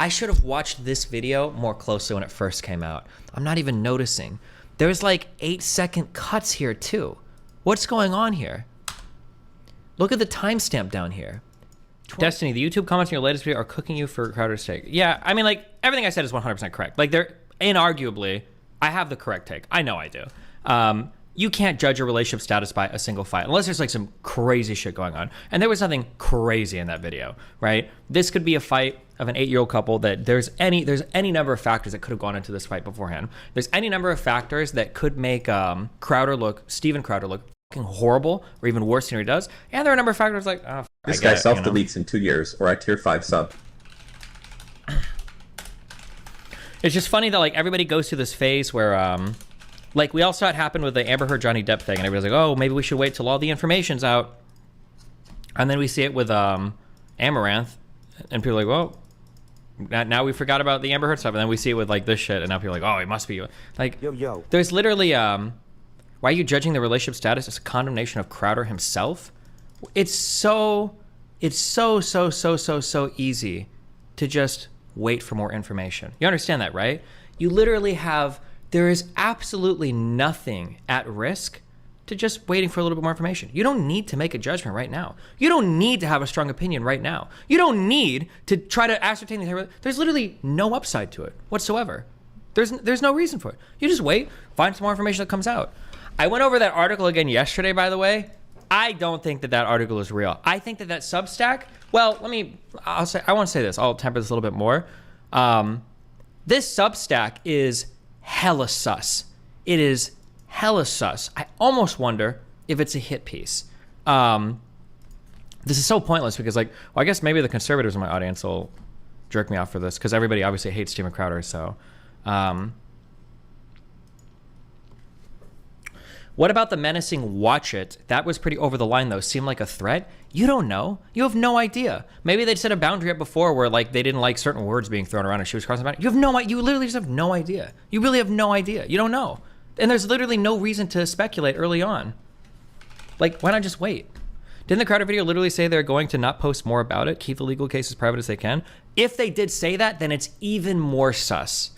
I should have watched this video more closely when it first came out. I'm not even noticing. There's like 8-second cuts here too. What's going on here? Look at the timestamp down here. Destiny, the YouTube comments in your latest video are cooking you for Crowder's take. Yeah, I mean, like, everything I said is 100% correct. Like, they're inarguably, I have the correct take. I know I do. You can't judge a relationship status by a single fight unless there's like some crazy shit going on. And there was nothing crazy in that video, right? This could be a fight of an 8-year-old couple that there's any number of factors that could have gone into this fight beforehand. There's any number of factors that could make Steven Crowder look fucking horrible or even worse than he does. And there are a number of factors like, oh, this guy self-deletes in 2 years, or I tier 5 sub. It's just funny that like everybody goes through this phase where like we all saw it happen with the Amber Heard Johnny Depp thing, and everybody's like, oh, maybe we should wait till all the information's out. And then we see it with Amaranth, and people are like, well, now we forgot about the Amber Heard stuff, and then we see it with like this shit, and now people are like, oh, it must be like, yo. There's literally why are you judging the relationship status as a condemnation of Crowder himself? It's so easy to just wait for more information. You understand that, right? You literally there is absolutely nothing at risk to just waiting for a little bit more information. You don't need to make a judgment right now. You don't need to have a strong opinion right now. You don't need to try to ascertain there's literally no upside to it whatsoever. There's no reason for it. You just wait, find some more information that comes out. I went over that article again yesterday, by the way. I don't think that article is real. I think that Substack, well, I want to say this. I'll temper this a little bit more. This Substack is hella sus. It is hella sus. I almost wonder if it's a hit piece. This is so pointless because, like, well, I guess maybe the conservatives in my audience will jerk me off for this because everybody obviously hates Steven Crowder. So, what about the menacing watch it? That was pretty over the line though. Seemed like a threat. You don't know. You have no idea. Maybe they'd set a boundary up before where like they didn't like certain words being thrown around and she was crossing about it. You have no idea. You literally just have no idea. You really have no idea. You don't know. And there's literally no reason to speculate early on. Like, why not just wait? Didn't the Crowder video literally say they're going to not post more about it? Keep the legal case as private as they can? If they did say that, then it's even more sus.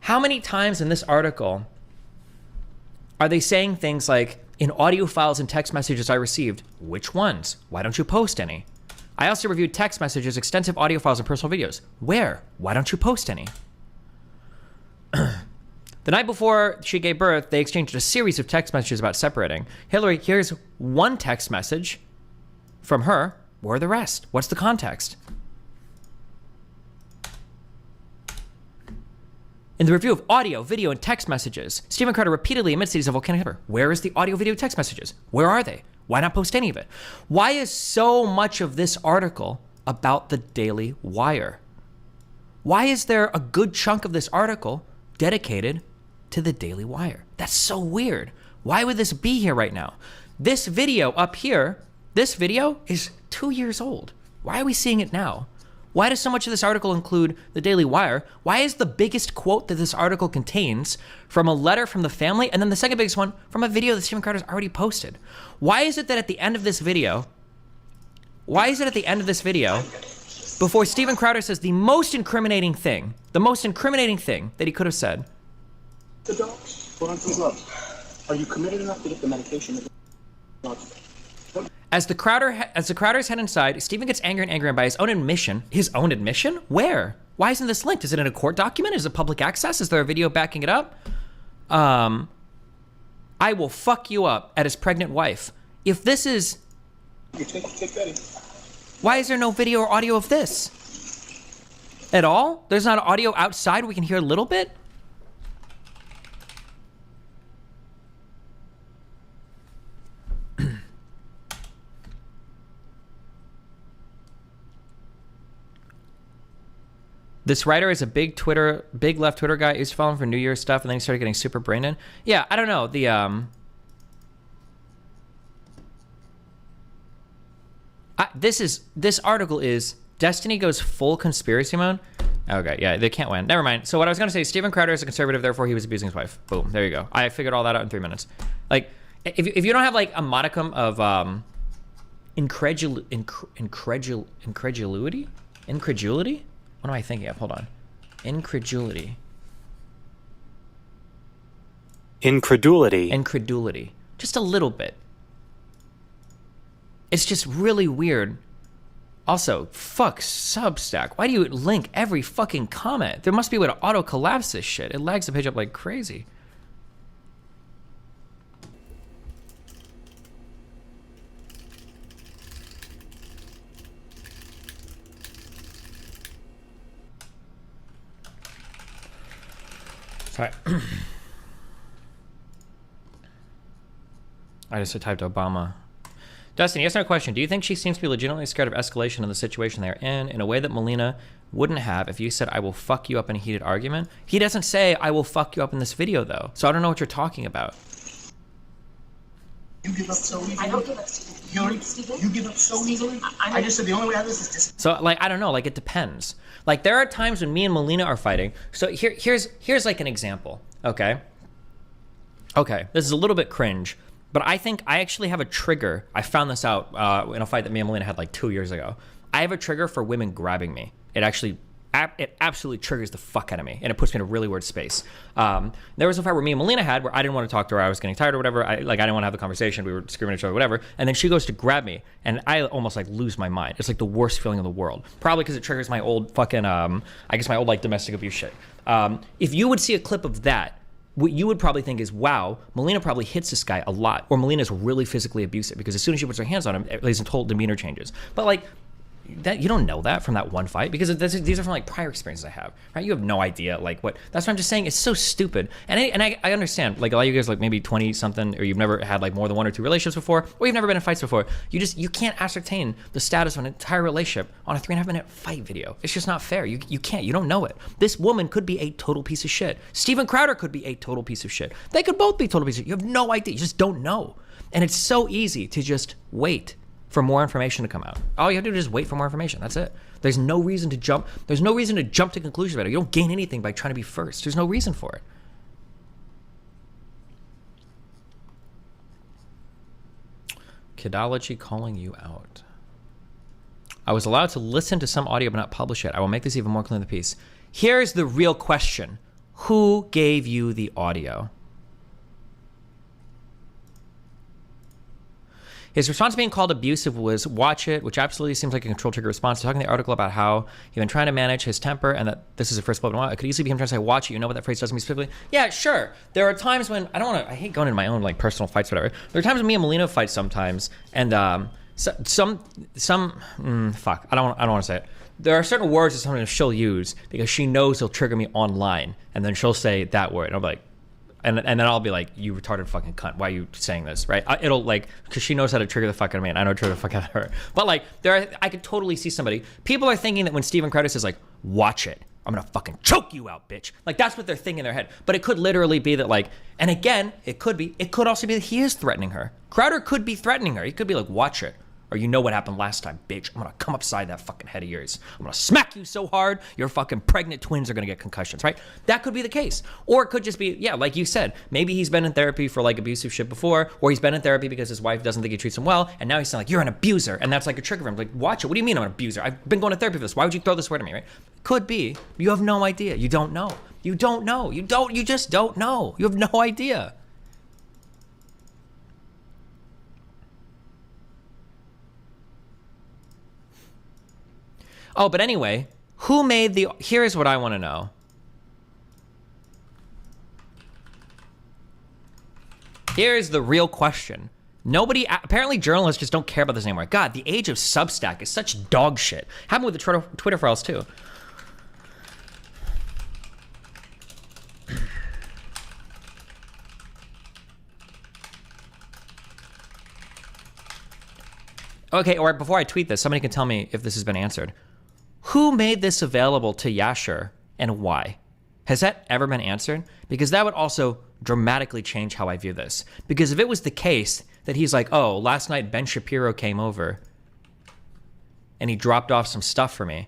How many times in this article are they saying things like, in audio files and text messages I received, which ones? Why don't you post any? I also reviewed text messages, extensive audio files, and personal videos. Where? Why don't you post any? The night before she gave birth, they exchanged a series of text messages about separating. Hillary, here's one text message from her. Where are the rest? What's the context? In the review of audio, video, and text messages, Steven Crowder repeatedly admits that he's a volcanic temper. Where is the audio, video, text messages? Where are they? Why not post any of it? Why is so much of this article about the Daily Wire? Why is there a good chunk of this article dedicated to the Daily Wire? That's so weird. Why would this be here right now? This video up here, this video is 2 years old. Why are we seeing it now? Why does so much of this article include the Daily Wire? Why is the biggest quote that this article contains from a letter from the family, and then the second biggest one from a video that Steven Crowder's already posted? Why is it that at the end of this video, before Steven Crowder says the most incriminating thing that he could have said? The dogs, put on some gloves. Are you committed enough to get the medication? As the Crowders head inside, Steven gets angry and by his own admission. His own admission? Where? Why isn't this linked? Is it in a court document? Is it public access? Is there a video backing it up? I will fuck you up at his pregnant wife. If this is... Why is there no video or audio of this? At all? There's not audio outside we can hear a little bit? This writer is a big left Twitter guy. He used to follow him for New Year's stuff, and then he started getting super brain in. Yeah, I don't know. This article is Destiny goes full conspiracy mode. Okay, yeah, they can't win. Never mind. So what I was gonna say, Steven Crowder is a conservative, therefore he was abusing his wife. Boom, there you go. I figured all that out in 3 minutes. Like, if you don't have like a modicum of incredulity? What am I thinking of? Hold on. Incredulity. Just a little bit. It's just really weird. Also, fuck Substack. Why do you link every fucking comment? There must be a way to auto-collapse this shit. It lags the page up like crazy. Sorry. I just typed Obama. Dustin, yes or no question. Do you think she seems to be legitimately scared of escalation of the situation they're in a way that Melina wouldn't have if you said, I will fuck you up in a heated argument? He doesn't say, I will fuck you up in this video, though. So I don't know what you're talking about. You give up so easily. I don't give up, Stephen. You give up so easily. I just said the only way out of this is this. So, like, I don't know. Like, it depends. Like, there are times when me and Melina are fighting. So here's like an example, okay? Okay, this is a little bit cringe. But I think I actually have a trigger. I found this out in a fight that me and Melina had like 2 years ago. I have a trigger for women grabbing me. It absolutely triggers the fuck out of me, and it puts me in a really weird space. There was a fight where me and Melina had where I didn't want to talk to her. I was getting tired or whatever. I didn't want to have the conversation. We were screaming at each other, whatever. And then she goes to grab me, and I almost like lose my mind. It's like the worst feeling in the world. Probably because it triggers my old fucking, I guess my old like domestic abuse shit. If you would see a clip of that, what you would probably think is, wow, Melina probably hits this guy a lot, or Melina's really physically abusive, because as soon as she puts her hands on him, his whole demeanor changes. But like, that you don't know that from that one fight, because these are from like prior experiences I have, right? You have no idea like what. That's what I'm just saying. It's so stupid, and I understand. Like a lot of you guys, like maybe 20 something, or you've never had like more than 1 or 2 relationships before, or you've never been in fights before. You can't ascertain the status of an entire relationship on a 3.5 minute fight video. It's just not fair. You can't. You don't know it. This woman could be a total piece of shit. Steven Crowder could be a total piece of shit. They could both be total pieces of shit. You have no idea. You just don't know, and it's so easy to just wait for more information to come out. All you have to do is just wait for more information. That's it. There's no reason to jump. There's no reason to jump to conclusions about it. You don't gain anything by trying to be first. There's no reason for it. Kidology calling you out. I was allowed to listen to some audio but not publish it. I will make this even more clear in the piece. Here's the real question. Who gave you the audio? His response to being called abusive was, watch it, which absolutely seems like a control trigger response. Talking in the article about how he'd been trying to manage his temper and that this is the first blow. It could easily be him trying to say, watch it. You know what that phrase does to me specifically? Yeah, sure. There are times when, I hate going into my own like personal fights, whatever. There are times when me and Melina fight sometimes, and fuck, I don't want to say it. There are certain words that sometimes she'll use because she knows he'll trigger me online, and then she'll say that word, and I'll be like, and then I'll be like, you retarded fucking cunt, why are you saying this, right? It'll like, because she knows how to trigger the fuck out of me, and I know how to trigger the fuck out of her. But like, I could totally see somebody, people are thinking that when Steven Crowder says like, watch it, I'm gonna fucking choke you out, bitch. Like, that's what they're thinking in their head. But it could literally be that like, and again, it could also be that he is threatening her. Crowder could be threatening her. He could be like, watch it. Or you know what happened last time, bitch. I'm gonna come upside that fucking head of yours. I'm gonna smack you so hard, your fucking pregnant twins are gonna get concussions, right? That could be the case. Or it could just be, yeah, like you said, maybe he's been in therapy for like abusive shit before, or he's been in therapy because his wife doesn't think he treats him well, and now he's saying like, you're an abuser, and that's like a trigger for him. Like, watch it, what do you mean I'm an abuser? I've been going to therapy for this, why would you throw this word at me, right? Could be, you have no idea, you don't know. You don't know, you just don't know. You have no idea. Oh, but anyway, who made the... Here's what I want to know. Here's the real question. Nobody... Apparently journalists just don't care about this anymore. God, the age of Substack is such dog shit. Happened with the Twitter files, too. Okay, or before I tweet this, somebody can tell me if this has been answered. Who made this available to Yasher and why? Has that ever been answered? Because that would also dramatically change how I view this. Because if it was the case that he's like, oh, last night Ben Shapiro came over and he dropped off some stuff for me,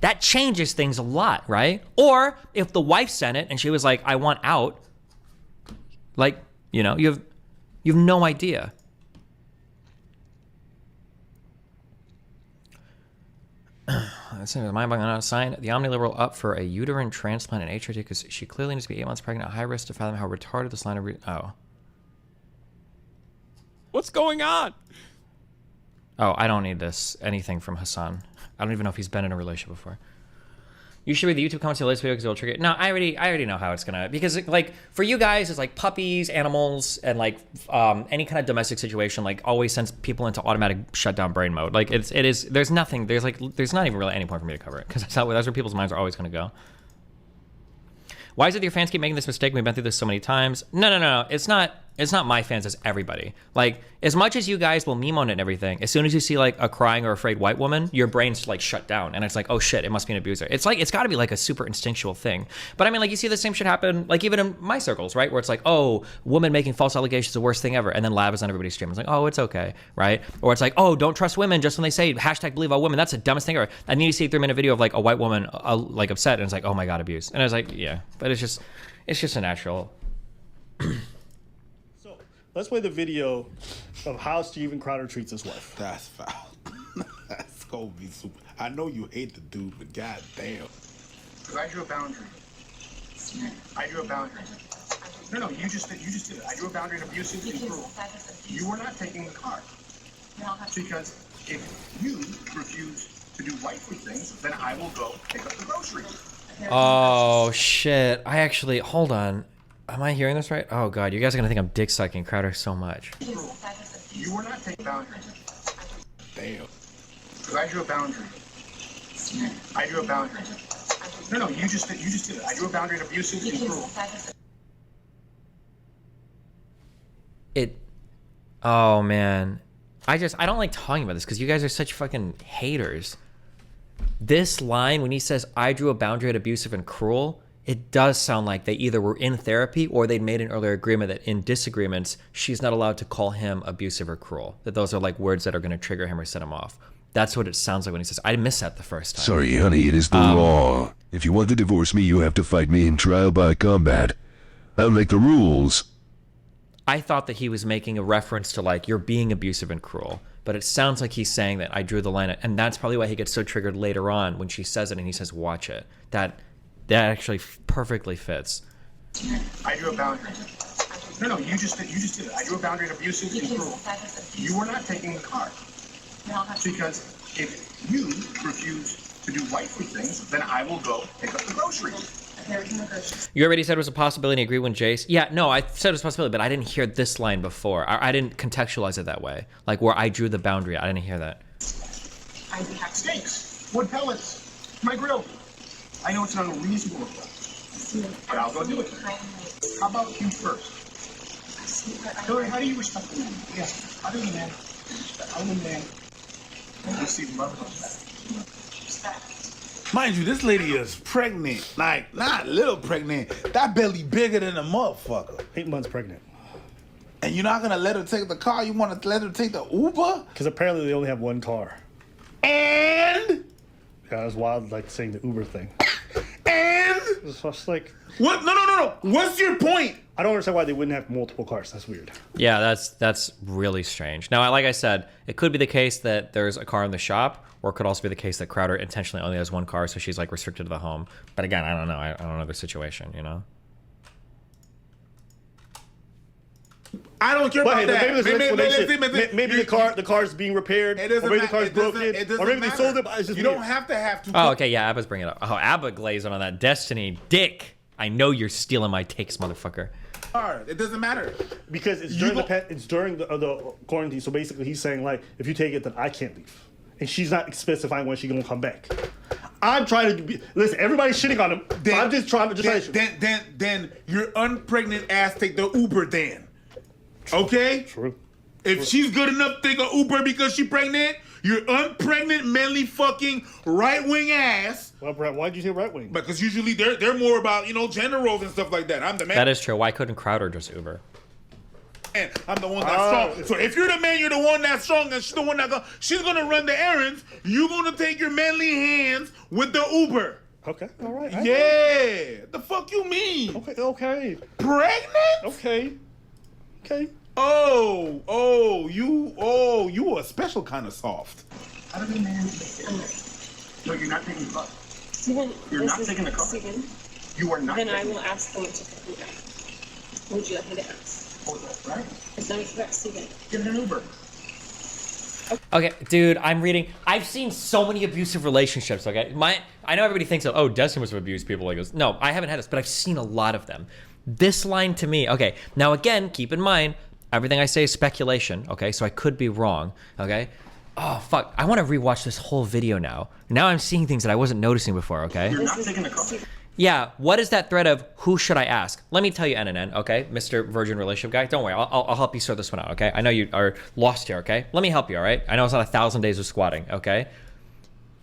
that changes things a lot, right? Or if the wife sent it and she was like, I want out, like, you know, you have no idea. That's a mind-boggling sign. The omniliberal up for a uterine transplant in HRT because she clearly needs to be 8 months pregnant, at high risk to fathom how retarded this line of oh. What's going on? Oh, I don't need this. Anything from Hassan. I don't even know if he's been in a relationship before. You should read the YouTube comments to the latest video because it'll trigger it. No, I already know how it's gonna, because like for you guys, it's like puppies, animals, and like any kind of domestic situation like always sends people into automatic shutdown brain mode. Like it is. There's not even really any point for me to cover it because that's where people's minds are always gonna go. Why is it that your fans keep making this mistake? We've been through this so many times. No. It's not my fans, it's everybody. Like, as much as you guys will meme on it and everything, as soon as you see like a crying or afraid white woman, your brain's like shut down. And it's like, oh shit, it must be an abuser. It's like, it's gotta be like a super instinctual thing. But I mean, like you see the same shit happen, like even in my circles, right? Where it's like, oh, woman making false allegations is the worst thing ever. And then Lav is on everybody's stream. It's like, oh, it's okay, right? Or it's like, oh, don't trust women just when they say hashtag believe all women. That's the dumbest thing ever. And then you see a 3-minute video of like a white woman like upset and it's like, oh my God, abuse. And I was like, yeah, but it's just a natural. So let's play the video of how Steven Crowder treats his wife. That's foul. That's gonna be super. I know you hate the dude, but goddamn. Because I drew a boundary. I drew a boundary. No, you just did it. I drew a boundary in abusive and cruel. You were not taking the car. Because if you refuse to do wifely things, then I will go pick up the groceries. Oh shit! I actually hold on. Am I hearing this right? Oh god, you guys are gonna think I'm dick sucking Crowder so much. You were not taking boundary. Damn. Because I drew a boundary. I drew a boundary. No, you just did it. I drew a boundary in abusive and cruel. Oh man, I don't like talking about this because you guys are such fucking haters. This line, when he says, I drew a boundary at abusive and cruel, it does sound like they either were in therapy or they'd made an earlier agreement that in disagreements, she's not allowed to call him abusive or cruel. That those are like words that are going to trigger him or set him off. That's what it sounds like when he says, I missed that the first time. Sorry, honey, it is the law. If you want to divorce me, you have to fight me in trial by combat. I'll make the rules. I thought that he was making a reference to like, you're being abusive and cruel. But it sounds like he's saying that I drew the line, and that's probably why he gets so triggered later on when she says it and he says, watch it. That actually perfectly fits. I drew a boundary. No, you just did it. I drew a boundary in abusive and cruel. You were not taking the car. Because if you refuse to do wifely things, then I will go pick up the groceries. You already said it was a possibility and agree when Jace. Yeah, no, I said it was a possibility, but I didn't hear this line before. I didn't contextualize it that way. Like where I drew the boundary, I didn't hear that. I have steaks, wood pellets, my grill. I know it's not a reasonable request, but I'll go do it. How about you first? Hillary, how do you respect the man? Yes, other than man, other than man, receive love and respect. Mind you, this lady is pregnant. Like, not little pregnant. That belly bigger than a motherfucker. 8 months pregnant. And you're not gonna let her take the car? You wanna let her take the Uber? Because apparently they only have one car. And? Yeah, it was wild, like saying the Uber thing. And? It's just like... What? No. What's your point? I don't understand why they wouldn't have multiple cars. That's weird. Yeah, that's really strange. Now, like I said, it could be the case that there's a car in the shop, or it could also be the case that Crowder intentionally only has one car, so she's like restricted to the home. But again, I don't know. I don't know the situation, you know? I don't care about that. Maybe the car's being repaired, or maybe the car's broken, or maybe they sold it. But it's just you don't have to. Oh, okay, yeah, Abba's bringing it up. Oh, Abba glazing on that Destiny dick. I know you're stealing my takes, motherfucker. It doesn't matter because it's during the quarantine. So basically, he's saying like, if you take it, then I can't leave, and she's not specifying when she's gonna come back. I'm trying to listen. Everybody's shitting on him. Then, I'm just trying to Then your unpregnant ass take the Uber. Then, okay. True. If she's good enough to take an Uber because she's pregnant, your unpregnant, manly, fucking right-wing ass. Well, Brett, why'd you say right-wing? Because usually they're more about, gender roles and stuff like that. I'm the man. That is true. Why couldn't Crowder just Uber? And I'm the one that's strong. So if you're the man, you're the one that's strong, and she's the one she's gonna run the errands. You're gonna take your manly hands with the Uber. Okay, all right. Yeah. The fuck you mean? Okay. Pregnant? Okay. You a special kind of soft. Other than man, No, you're not taking the car. Steven, You're not taking the car. Steven, You are not then I taking will ask them to pick me up. Would you like me to ask? the car, right? It's not a threat, Steven. Get an Uber. Okay, dude, I'm reading. I've seen so many abusive relationships. Okay, I know everybody thinks, oh, Dustin must have abused people like this. No, I haven't had this, but I've seen a lot of them. This line to me, okay. Now again, keep in mind, everything I say is speculation. Okay, so I could be wrong. Okay. Oh fuck, I want to rewatch this whole video now. Now I'm seeing things that I wasn't noticing before. Okay. You're not taking the car. Yeah, what is that thread of who should I ask? Let me tell you, NNN, okay? Mr. Virgin Relationship Guy, don't worry, I'll help you sort this one out, okay? I know you are lost here, okay? Let me help you, all right? I know it's not 1,000 days of squatting, okay?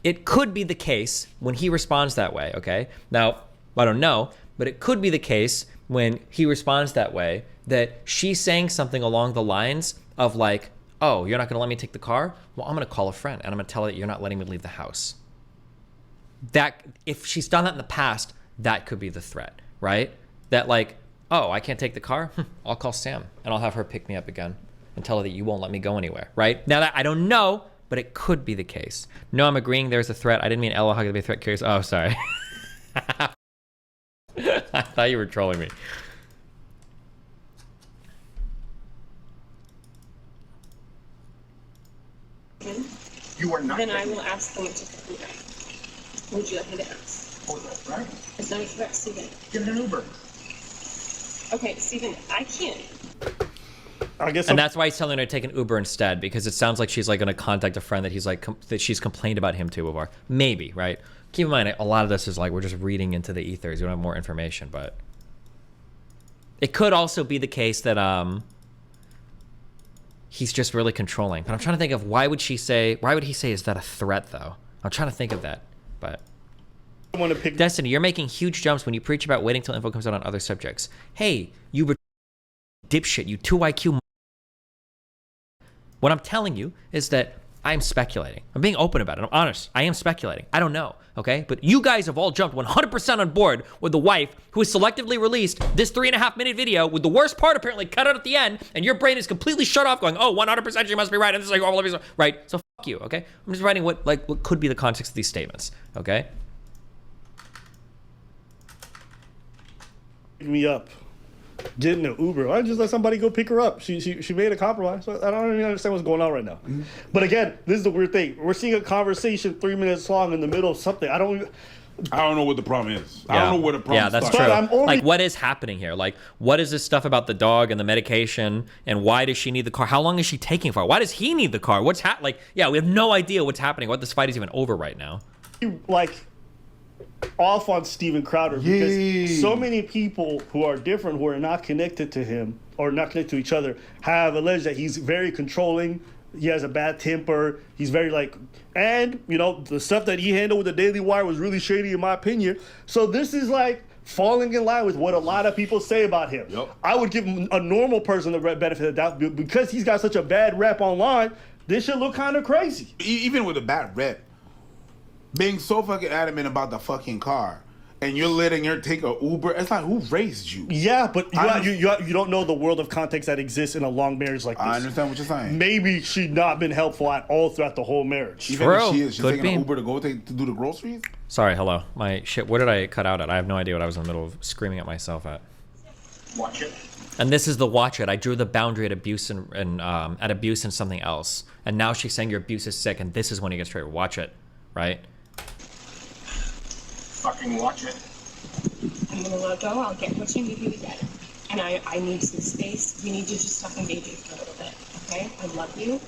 It could be the case when he responds that way, okay? Now, I don't know, but it could be the case when he responds that way that she's saying something along the lines of like, oh, you're not gonna let me take the car? Well, I'm gonna call a friend and I'm gonna tell her that you're not letting me leave the house. That, if she's done that in the past, that could be the threat, right? That like, oh, I can't take the car? I'll call Sam and I'll have her pick me up again and tell her that you won't let me go anywhere, right? Now that I don't know, but it could be the case. No, I'm agreeing there's a threat. I didn't mean Ella Hug to be a threat. Curious. Oh, sorry. I thought you were trolling me. You are not Then I taking will ask them to pick me up. Would you like me to ask? the car, right? It's not a threat, Steven. Get an Uber. Okay, Steven, I can't. I guess. And that's why he's telling her to take an Uber instead, because it sounds like she's like going to contact a friend that he's like that she's complained about him to before. Maybe, right? Keep in mind, a lot of this is like we're just reading into the ethers. We don't have more information, but it could also be the case that he's just really controlling. But I'm trying to think of why would he say, is that a threat though? I'm trying to think of that, but. I want to pick. Destiny, you're making huge jumps when you preach about waiting till info comes out on other subjects. Hey, you dipshit, you 2 IQ. What I'm telling you is that I'm speculating. I'm being open about it. I'm honest. I am speculating. I don't know, okay? But you guys have all jumped 100% on board with the wife who has selectively released this 3.5-minute video with the worst part apparently cut out at the end, and your brain is completely shut off going, oh, 100% she must be right, and this is like all of these, right? So fuck you, okay? I'm just writing what could be the context of these statements, okay? Pick me up. Get in an Uber. I just let somebody go pick her up. She made a compromise. So I don't even understand what's going on right now. Mm-hmm. But again, this is the weird thing. We're seeing a conversation 3 minutes long in the middle of something. I don't know what the problem is. I don't know where the problem Yeah, that's starts. true. Like, what is happening here? Like, what is this stuff about the dog and the medication? And why does she need the car? How long is she taking for? Why does he need the car? What's like? Yeah, we have no idea what's happening. What this fight is even over right now. like off on Steven Crowder because so many people who are different, who are not connected to him or not connected to each other, have alleged that he's very controlling. He has a bad temper. He's very and you know, the stuff that he handled with the Daily Wire was really shady in my opinion. So this is like falling in line with what a lot of people say about him. Yep. I would give him a normal person the benefit of the doubt because he's got such a bad rep online. This should look kind of crazy. Even with a bad rep, being so fucking adamant about the fucking car, and you're letting her take a Uber. It's like, who raised you? Yeah, but you don't know the world of context that exists in a long marriage like this. I understand what you're saying. Maybe she's not been helpful at all throughout the whole marriage. Even if she is, she's taking an Uber to do the groceries. Sorry, hello. My shit. Where did I cut out at? I have no idea what I was in the middle of screaming at myself at. Watch it. And this is the watch it. I drew the boundary at abuse and at abuse and something else. And now she's saying your abuse is sick, and this is when he gets triggered. Watch it, right? Fucking watch it. I'm gonna let go. I'll get what you need me to get. And I need some space. We need to just stop engaging for a little bit, okay? I love you.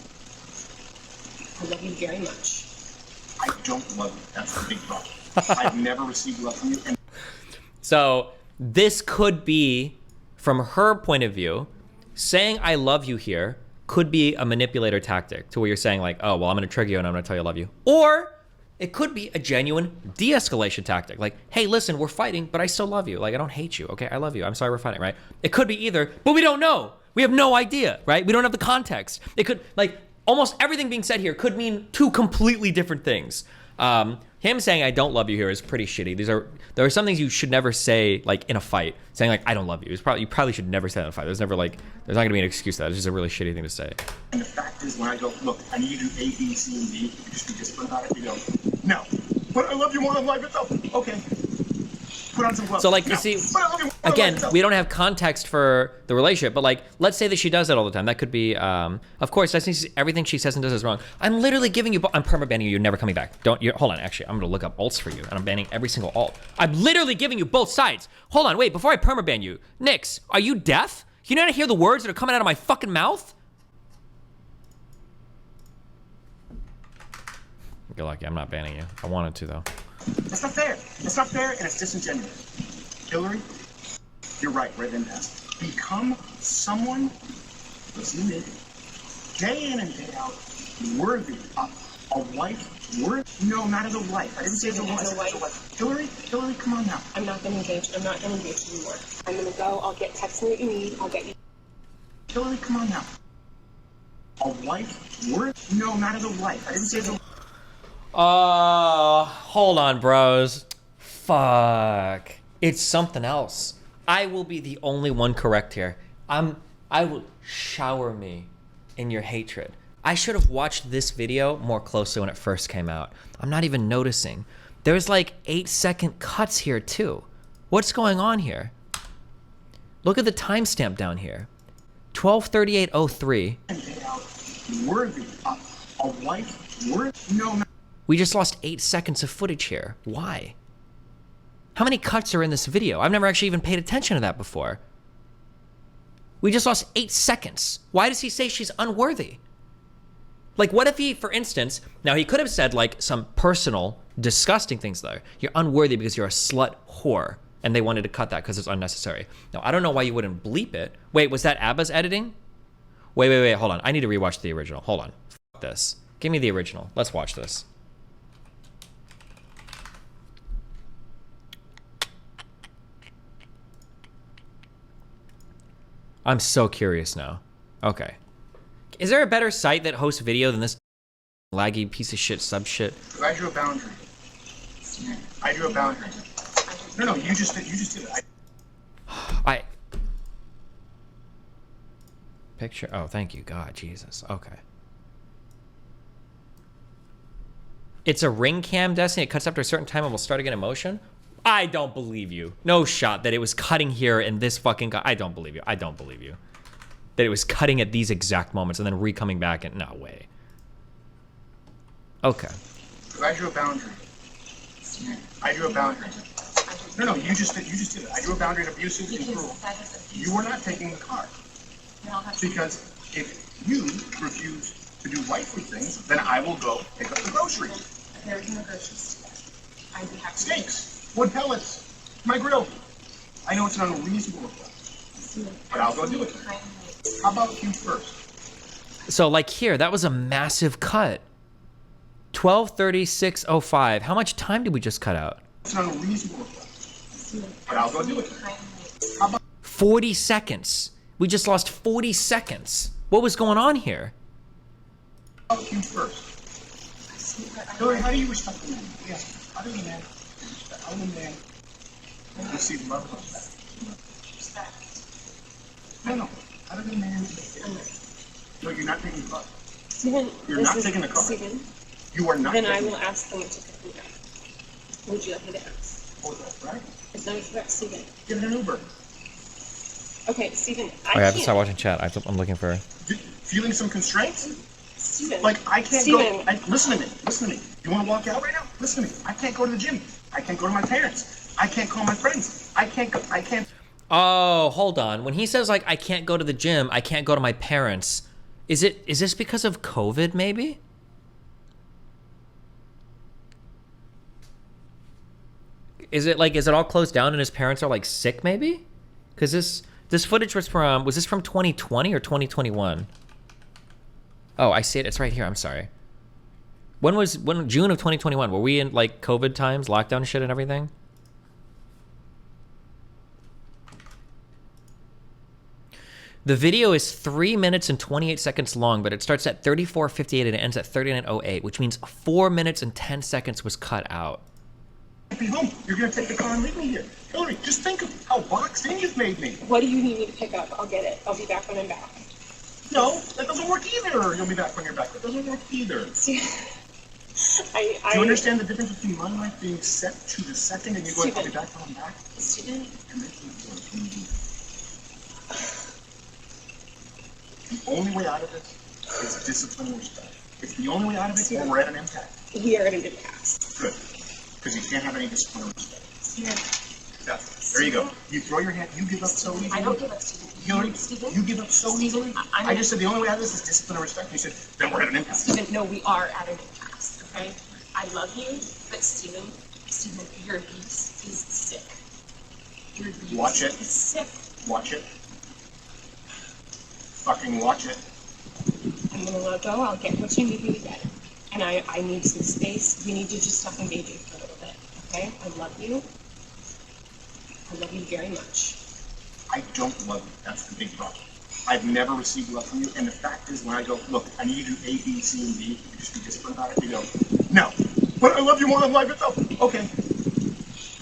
I love you very much. I don't love you. That's the big problem. I've never received love from you. And So this could be, from her point of view, saying I love you here could be a manipulator tactic to where you're saying like, oh, well, I'm going to trigger you and I'm going to tell you I love you. Or it could be a genuine de-escalation tactic. Like, hey, listen, we're fighting, but I still love you. Like, I don't hate you, okay? I love you. I'm sorry we're fighting, right? It could be either, but we don't know. We have no idea, right? We don't have the context. It could, like, almost everything being said here could mean two completely different things. Him saying I don't love you here is pretty shitty. There are some things you should never say, like, in a fight. Saying, like, I don't love you. You probably should never say that in a fight. There's not going to be an excuse to that. It's just a really shitty thing to say. the fact is, when I go, look, I need you to do A, B, C, and D, you just be disciplined about it. You go, no, But I love you more than life itself. Okay. Put on some gloves. So, like, you Now. see, But I love you more than again, life itself. we don't have context for the relationship, but like, let's say that she does that all the time. That could be, of course, everything she says and does is wrong. I'm literally giving you, I'm perma-banning you. You're never coming back. Hold on. Actually, I'm gonna look up alts for you, and I'm banning every single alt. I'm literally giving you both sides. Hold on, wait, before I perma-ban you, Nix, are you deaf? You not hear the words that are coming out of my fucking mouth? You're lucky. I'm not banning you. I wanted to though. That's not fair. It's not fair, and it's disingenuous. Hillary, you're right, right then past. Become someone that's unique, day in and day out, worthy of a wife. No, not as a wife. I didn't say as a wife. As a wife. Hillary, come on now. I'm not gonna engage. I'm not gonna engage anymore. I'm gonna go. I'll text me what you need. I'll get you. Hillary, come on now. A wife. No, not as a wife. I didn't say as a. Hold on, bros. Fuck. It's something else. I will be the only one correct here. I will shower me in your hatred. I should have watched this video more closely when it first came out. I'm not even noticing. There's like 8-second cuts here too. What's going on here? Look at the timestamp down here. 12:38:03. Worthy of a wife. No, not. We just lost 8 seconds of footage here. Why? How many cuts are in this video? I've never actually even paid attention to that before. We just lost 8 seconds. Why does he say she's unworthy? Like, what if he, for instance, now he could have said like some personal, disgusting things though. You're unworthy because you're a slut whore. And they wanted to cut that because it's unnecessary. Now, I don't know why you wouldn't bleep it. Wait, was that Abba's editing? Wait, hold on. I need to rewatch the original. Hold on. Fuck this. Give me the original. Let's watch this. I'm so curious now. Okay. Is there a better site that hosts video than this laggy piece of shit sub shit? I drew a boundary. I drew a boundary. No, you just did it. Picture. Oh, thank you, God, Jesus. Okay. It's a ring cam, Destiny. It cuts after a certain time and will start again in motion. I don't believe you. No shot that it was cutting here in this fucking. I don't believe you. I don't believe you. That it was cutting at these exact moments and then re-coming back. And no way. Okay. I drew a boundary. I drew a boundary. No, you just did it. I drew a boundary of abusive and cruel. You were not taking the car. Because if you refuse to do wifely things, then I will go pick up the groceries. There's no groceries. I'd be happy. Steaks, wood pellets, my grill. I know it's an unreasonable request, but I'll go do it. How about you first? So like here, that was a massive cut. 12:36:05. How much time did we just cut out? It's an unreasonable request, but I'll go do it. How about 40 seconds. We just lost 40 seconds. What was going on here? you first? Hillary, how do you respect the man? Yes. How do you man? How do you man receive love and respect? No. How do you man? No, you're not taking the car. Steven, You're not taking the car. Steven, You are not. then I taking will ask them to pick me up. Would you like me to ask? Hold that, right? It's not correct, Steven. Get an Uber. Okay, Steven, I have to start watching chat. I'm looking for. Feeling some constraints? Steven. Like, I can't Steven. go. Listen to me. You want to walk out right now? Listen to me. I can't go to the gym. I can't go to my parents. I can't call my friends. I can't. Oh, hold on. When he says like I can't go to the gym, I can't go to my parents. Is this because of COVID maybe? Is it all closed down and his parents are like sick maybe? Cuz this footage was this from 2020 or 2021? Oh, I see it. It's right here. I'm sorry. When June of 2021? Were we in like COVID times, lockdown shit and everything? The video is 3 minutes and 28 seconds long, but it starts at 34:58 and it ends at 39:08, which means 4 minutes and 10 seconds was cut out. Be home. You're gonna take the car and leave me here. Hillary, just think of how boxed in you've made me. What do you need me to pick up? I'll get it. I'll be back when I'm back. No, that doesn't work either. You'll be back when you're back. That doesn't work either. Do you understand the difference between my life being set to the second and you going, I'll be back when I'm back? Steven, The only way out of it is discipline and respect. It's the only way out of it, or we're at an impasse. we are at an impasse. Good. Because you can't have any discipline or respect. Steven, Yeah. There you go. You throw your hand, you give up so easily. I don't give up, Steven. Hillary, Steven, you give up so easily. I just said the only way out of this is discipline and respect. You said, then we're at an impasse. Steven, no, we are at an impasse, okay? I love you, but Steven, your abuse is sick. Your abuse Watch it. is sick. Watch it. Fucking watch it. I'm gonna let go. I'll get what you need me to get. And I need some space. We need to just stop engaging for a little bit, okay? I love you. I love you very much. I don't love you. That's the big problem. I've never received love from you, and the fact is, when I go, look, I need you to do A, B, C, and D, you just be disciplined about it, you go, no. But I love you more than life itself. Okay.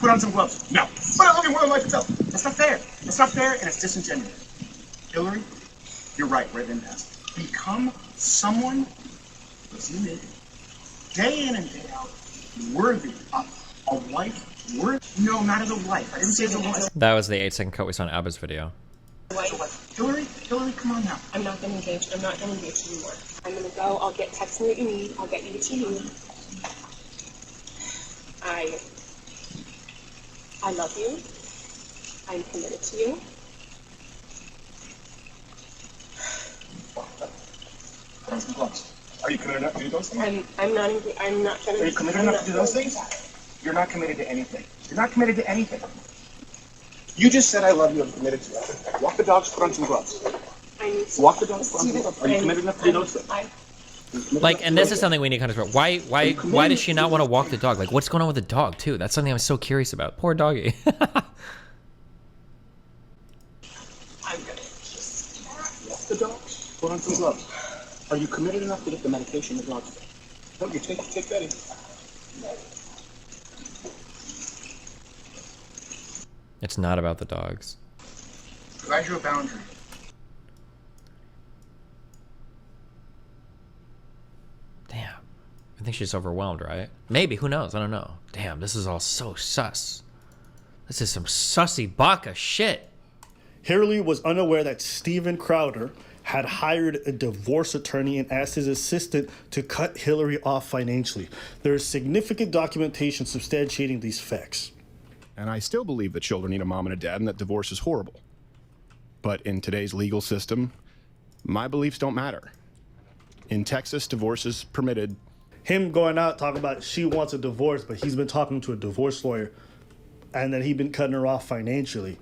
Put on some gloves. No. But I love you more than life itself. That's not fair. That's not fair, and it's disingenuous. Hillary, you're right, we're at an impasse. Become someone that's unique, day in and day out, worthy of a wife. No, not as a wife. I didn't say as a wife. That was the 8-second cut we saw in Abba's video. Hillary, come on now. I'm not gonna engage. I'm not gonna engage anymore. I'm gonna go. I'll text me what you need. I'll get you what you need. I love you. I'm committed to you. Put on some gloves. Are you committed enough to do those things? I'm not gonna. Are you committed enough to do those things? You're not committed to anything. You're not committed to anything. You just said I love you. I'm committed to you. Walk the dogs. Put on some gloves. Walk the dogs. Put on some gloves. Are you committed enough to do those things? Like, and this is something we need to kind of why does she not want to walk the dog? Like, what's going on with the dog too? That's something I'm so curious about. Poor doggy. I'm gonna just Walk the dogs. Put on some gloves. Are you committed enough to get the medication the dogs take? No, you take Betty. It's not about the dogs. Provide you a boundary. Damn. I think she's overwhelmed, right? Maybe. Who knows? I don't know. Damn, this is all so sus. This is some sussy baka shit. Hillary was unaware that Steven Crowder had hired a divorce attorney and asked his assistant to cut Hillary off financially. There is significant documentation substantiating these facts. And I still believe that children need a mom and a dad and that divorce is horrible. But in today's legal system, my beliefs don't matter. In Texas, divorce is permitted. Him going out talking about she wants a divorce, but he's been talking to a divorce lawyer, and then he's been cutting her off financially.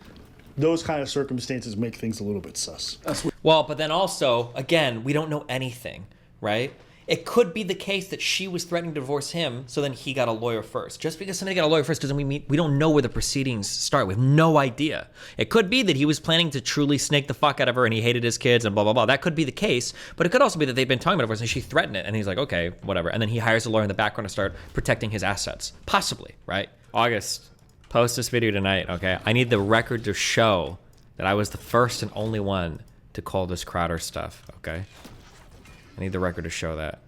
Those kind of circumstances make things a little bit sus. Well, but then also, again, we don't know anything, right? It could be the case that she was threatening to divorce him, so then he got a lawyer first. Just because somebody got a lawyer first doesn't mean we don't know where the proceedings start. We have no idea. It could be that he was planning to truly snake the fuck out of her and he hated his kids and blah, blah, blah. That could be the case, but it could also be that they've been talking about divorce and she threatened it and he's like, okay, whatever. And then he hires a lawyer in the background to start protecting his assets. Possibly, right? August, post this video tonight, okay? I need the record to show that I was the first and only one to call this Crowder stuff, okay? I need the record to show that.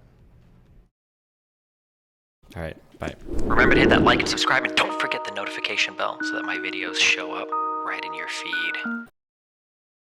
All right, bye. Remember to hit that like and subscribe, and don't forget the notification bell so that my videos show up right in your feed.